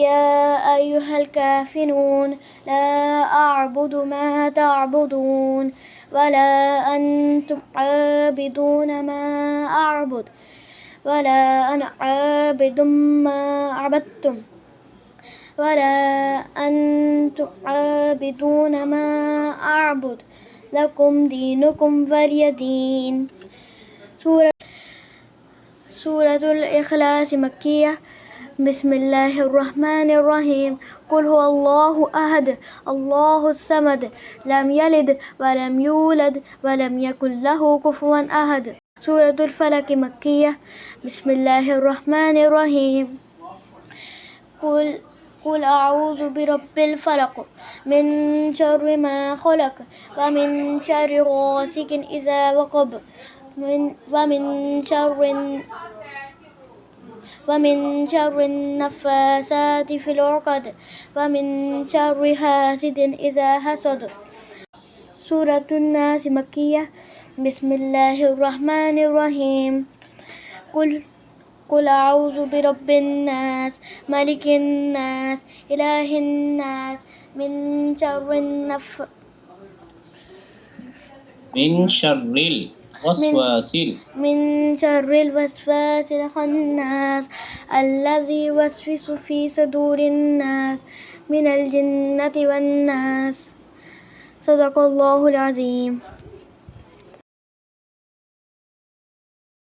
يا أيها الكافرون لا أعبد ما تعبدون ولا أنتم عابدون ما أعبد ولا أنا عابد ما عبدتم ولا أنتم عابدون ما أعبد لكم دينكم ولي دين. سورة الإخلاص مكية. بسم الله الرحمن الرحيم. قل هو الله أحد الله الصمد لم يلد ولم يولد ولم يكن له كفوا أحد. سورة الفلق مكية. بسم الله الرحمن الرحيم. قل أعوذ برب الفلق من شر ما خلق ومن شر غاسق إذا وقب ومن شر النفاثات في العقد ومن شر حاسد إذا حسد. سورة الناس مكية. بسم الله الرحمن الرحيم. قل أعوذ برب الناس ملك الناس إله الناس من شر الوسواس الخناس الذي يوسوس في صدور الناس من الجنة والناس. صدق الله العظيم.